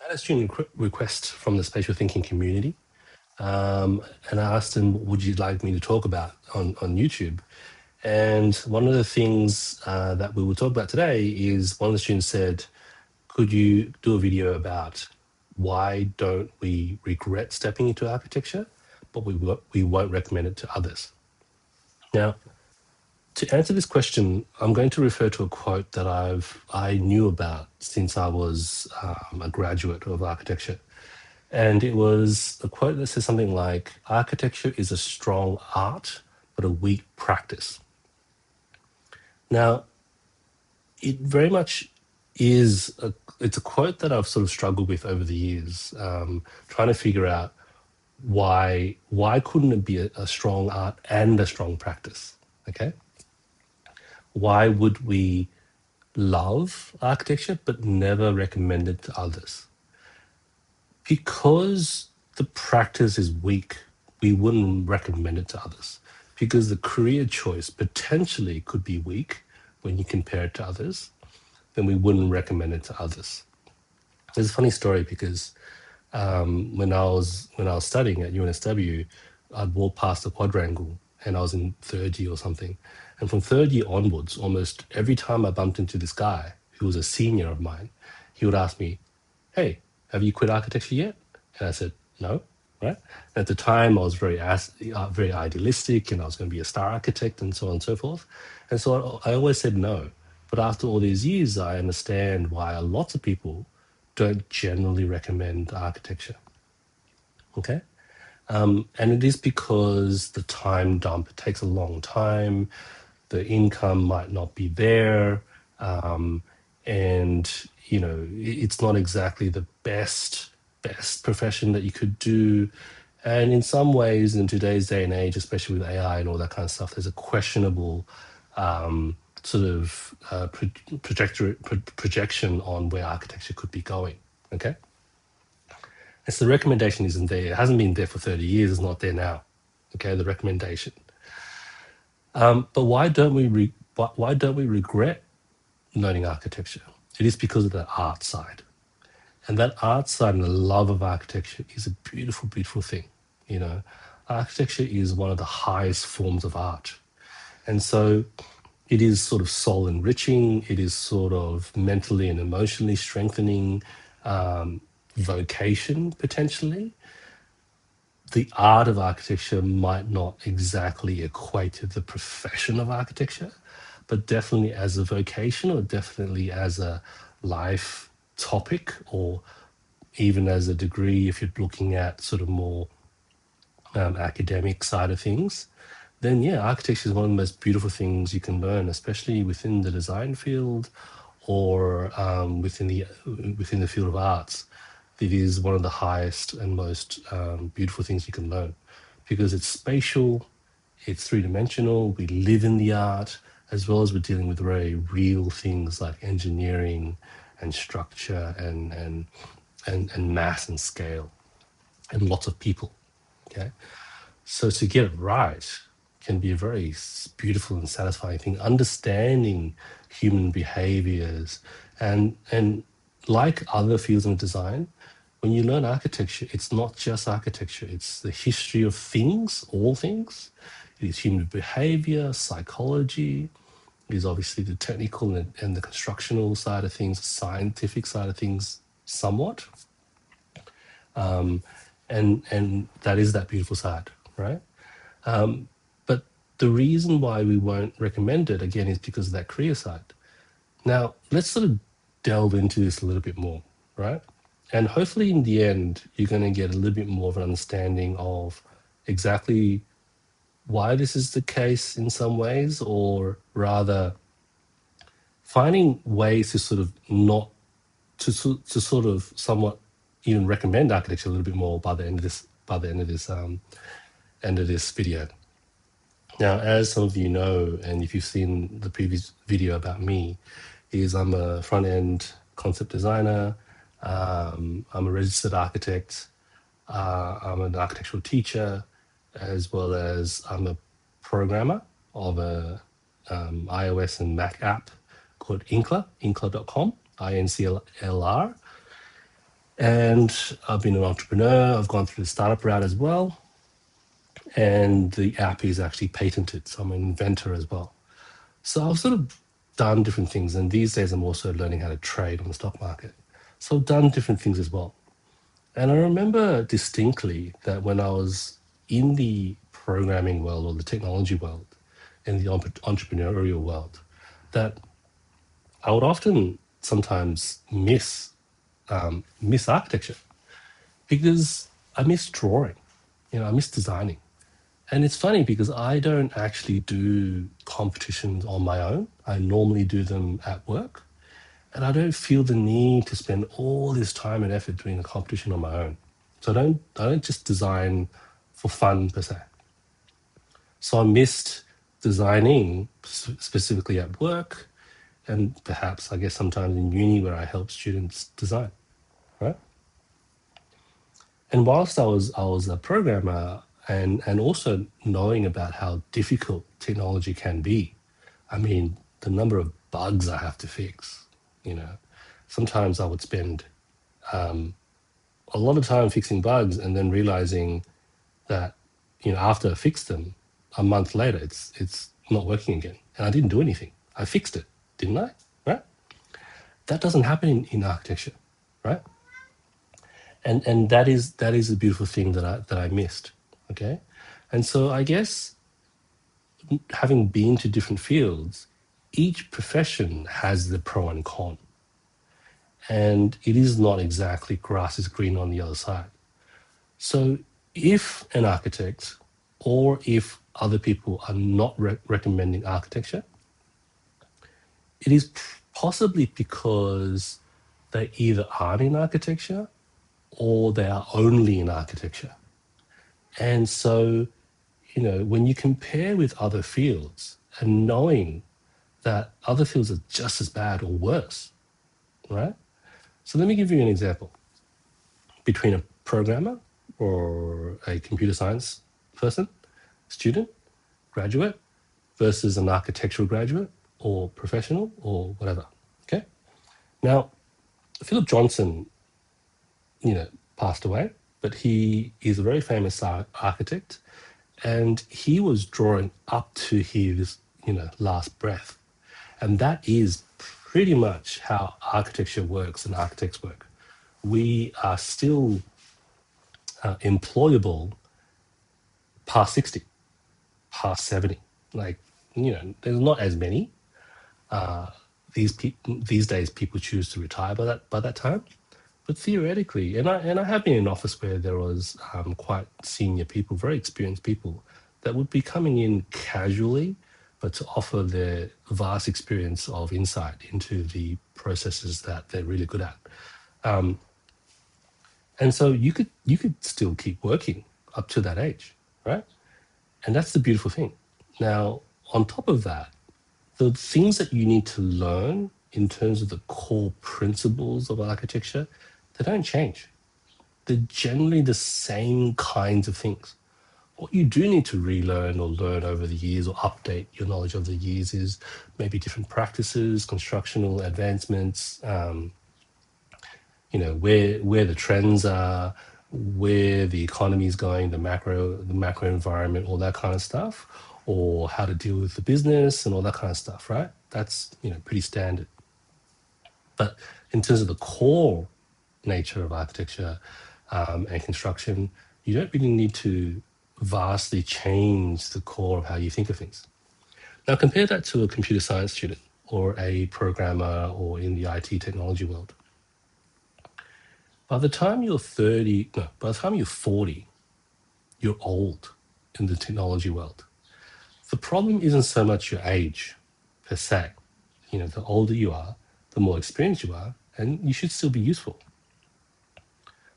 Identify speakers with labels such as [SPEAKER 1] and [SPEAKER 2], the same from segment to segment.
[SPEAKER 1] I had a student request from the spatial thinking community, and I asked him, "What would you like me to talk about on YouTube?" And one of the things that we will talk about today is one of the students said, "Could you do a video about why don't we regret stepping into architecture, but we won't recommend it to others?" Now, to answer this question, I'm going to refer to a quote that I knew about since I was a graduate of architecture. And it was a quote that says something like, "Architecture is a strong art, but a weak practice." Now, it very much it's a quote that I've sort of struggled with over the years, trying to figure out why couldn't it be a strong art and a strong practice? Okay. Why would we love architecture but never recommend it to others? Because the practice is weak, we wouldn't recommend it to others. Because the career choice potentially could be weak when you compare it to others, then we wouldn't recommend it to others. There's a funny story because when I was studying at UNSW, I'd walk past the quadrangle and I was in third year or something. And from third year onwards, almost every time I bumped into this guy who was a senior of mine, he would ask me, "Hey, have you quit architecture yet?" And I said, "No." Right? And at the time, I was very idealistic, and I was going to be a star architect, and so on and so forth. And so I always said no. But after all these years, I understand why lots of people don't generally recommend architecture. Okay, and it is because the time dump, it takes a long time, the income might not be there, and it's not exactly the best profession that you could do. And in some ways, in today's day and age, especially with AI and all that kind of stuff, there's a questionable sort of projection on where architecture could be going. Okay, and so the recommendation isn't there. It hasn't been there for 30 years. It's not there now. Okay, the recommendation. But why don't we regret learning architecture? It is because of the art side. And that art side and the love of architecture is a beautiful, beautiful thing. You know, architecture is one of the highest forms of art. And so it is sort of soul enriching, it is sort of mentally and emotionally strengthening, vocation potentially. The art of architecture might not exactly equate to the profession of architecture, but definitely as a vocation or definitely as a life topic, or even as a degree if you're looking at sort of more academic side of things, then yeah, architecture is one of the most beautiful things you can learn, especially within the design field or within the field of arts. It is one of the highest and most beautiful things you can learn because it's spatial, it's three-dimensional. We live in the art as well as we're dealing with very real things like engineering and structure and mass and scale and lots of people. Okay, so to get it right can be a very beautiful and satisfying thing. Understanding human behaviors and like other fields of design, when you learn architecture, it's not just architecture, it's the history of things, all things. It is human behavior, psychology, it is obviously the technical and the constructional side of things, scientific side of things, somewhat. And that is that beautiful side, right? But the reason why we won't recommend it again is because of that career side. Now, let's sort of delve into this a little bit more, right? And hopefully, in the end, you're going to get a little bit more of an understanding of exactly why this is the case in some ways, or rather, finding ways to sort of not to sort of somewhat even recommend architecture a little bit more by the end of this video. Now, as some of you know, and if you've seen the previous video about me, is I'm a front-end concept designer. I'm a registered architect. I'm an architectural teacher, as well as I'm a programmer of a iOS and Mac app called Inkler, inkler.com, INCLR. And I've been an entrepreneur. I've gone through the startup route as well. And the app is actually patented. So I'm an inventor as well. So I've sort of done different things. And these days I'm also learning how to trade on the stock market. So I've done different things as well. And I remember distinctly that when I was in the programming world or the technology world, in the entrepreneurial world, that I would often sometimes miss architecture because I miss drawing, I miss designing. And it's funny because I don't actually do competitions on my own. I normally do them at work. And I don't feel the need to spend all this time and effort doing a competition on my own. So I don't just design for fun per se. So I missed designing specifically at work and perhaps I guess sometimes in uni where I help students design, right? And whilst I was a programmer and also knowing about how difficult technology can be, I mean the number of bugs I have to fix, you know, sometimes I would spend a lot of time fixing bugs and then realizing that after I fixed them, a month later it's not working again, and I didn't do anything. I fixed it, didn't I? Right? That doesn't happen in architecture, right? And that is a beautiful thing that I missed. Okay, and so I guess having been to different fields, each profession has the pro and con, and it is not exactly grass is green on the other side. So if an architect or if other people are not recommending architecture, it is possibly because they either aren't in architecture or they are only in architecture. And so, when you compare with other fields and knowing that other fields are just as bad or worse, right? So let me give you an example between a programmer or a computer science person, student, graduate, versus an architectural graduate or professional or whatever. Okay. Now, Philip Johnson, passed away, but he is a very famous architect, and he was drawing up to his, last breath, and that is pretty much how architecture works and architects work. We are still employable past 60, past 70. Like, there's not as many. These days, people choose to retire by that time. But theoretically, and I have been in an office where there was quite senior people, very experienced people, that would be coming in casually, but to offer their vast experience of insight into the processes that they're really good at. And so you could still keep working up to that age, right? And that's the beautiful thing. Now, on top of that, the things that you need to learn in terms of the core principles of architecture, they don't change. They're generally the same kinds of things. What you do need to relearn or learn over the years or update your knowledge over the years is maybe different practices, constructional advancements, where the trends are, where the economy is going, the macro environment, all that kind of stuff, or how to deal with the business and all that kind of stuff, right? That's pretty standard. But in terms of the core nature of architecture and construction, you don't really need to vastly change the core of how you think of things. Now compare that to a computer science student or a programmer or in the IT technology world. By the time you're 30, no, by the time you're 40, you're old in the technology world. The problem isn't so much your age per se. The older you are, the more experienced you are, and you should still be useful.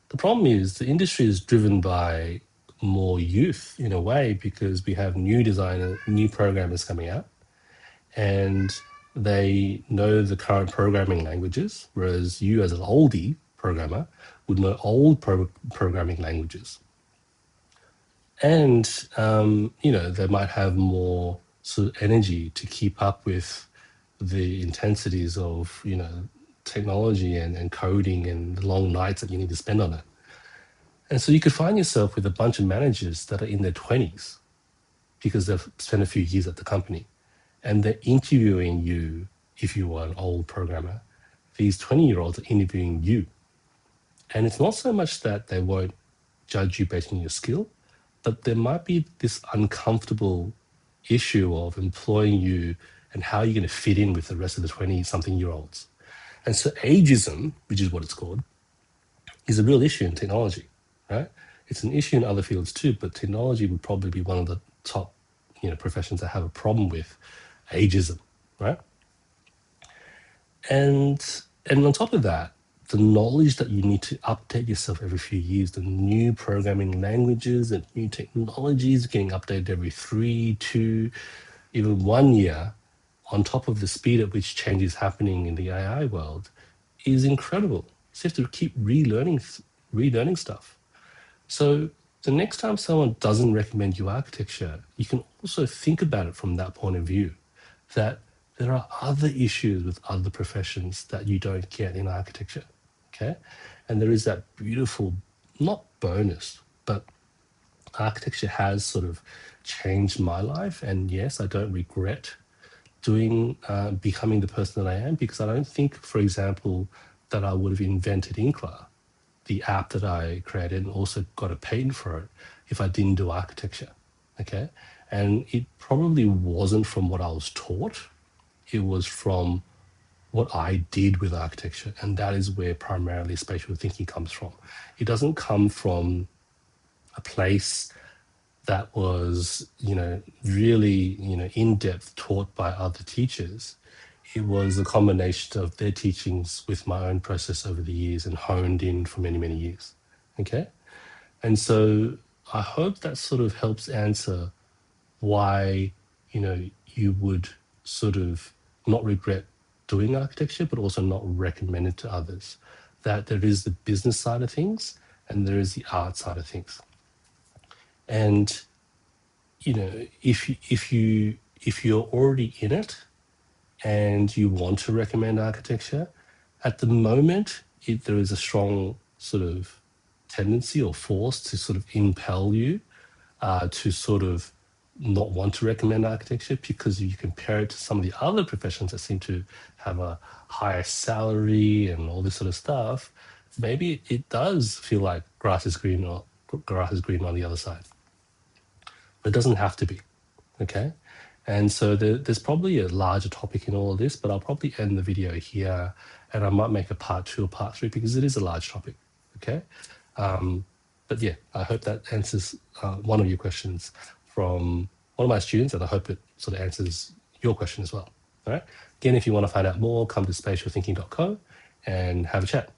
[SPEAKER 1] The problem is the industry is driven by more youth in a way because we have new designers, new programmers coming out, and they know the current programming languages, whereas you as an oldie programmer would know old programming languages. And, they might have more sort of energy to keep up with the intensities of, technology and coding and the long nights that you need to spend on it. And so you could find yourself with a bunch of managers that are in their 20s because they've spent a few years at the company, and they're interviewing you. If you are an old programmer, these 20-year-olds are interviewing you. And it's not so much that they won't judge you based on your skill, but there might be this uncomfortable issue of employing you and how you're going to fit in with the rest of the 20-something-year-olds. And so ageism, which is what it's called, is a real issue in technology, right? It's an issue in other fields too, but technology would probably be one of the top, professions that have a problem with ageism, right? And on top of that, the knowledge that you need to update yourself every few years, the new programming languages and new technologies getting updated every 3, 2, even 1 year, on top of the speed at which change is happening in the AI world, is incredible. So you have to keep relearning stuff. So the next time someone doesn't recommend you architecture, you can also think about it from that point of view, that there are other issues with other professions that you don't get in architecture, okay? And there is that beautiful, not bonus, but architecture has sort of changed my life. And yes, I don't regret becoming the person that I am, because I don't think, for example, that I would have invented Inkla, the app that I created, and also got a patent for it if I didn't do architecture, okay? And it probably wasn't from what I was taught. It was from what I did with architecture. And that is where primarily spatial thinking comes from. It doesn't come from a place that was, really, in depth taught by other teachers. It was a combination of their teachings with my own process over the years and honed in for many, many years. Okay. And so I hope that sort of helps answer why, you would sort of not regret doing architecture, but also not recommend it to others. That there is the business side of things and there is the art side of things. And if you're already in it and you want to recommend architecture, at the moment there is a strong sort of tendency or force to sort of impel you to sort of not want to recommend architecture, because you compare it to some of the other professions that seem to have a higher salary and all this sort of stuff. Maybe it does feel like grass is green on the other side. But it doesn't have to be, okay? And so there's probably a larger topic in all of this, but I'll probably end the video here, and I might make a part 2 or part 3 because it is a large topic, okay? But yeah, I hope that answers one of your questions from one of my students, and I hope it sort of answers your question as well, all right? Again, if you want to find out more, come to spatialthinking.co and have a chat.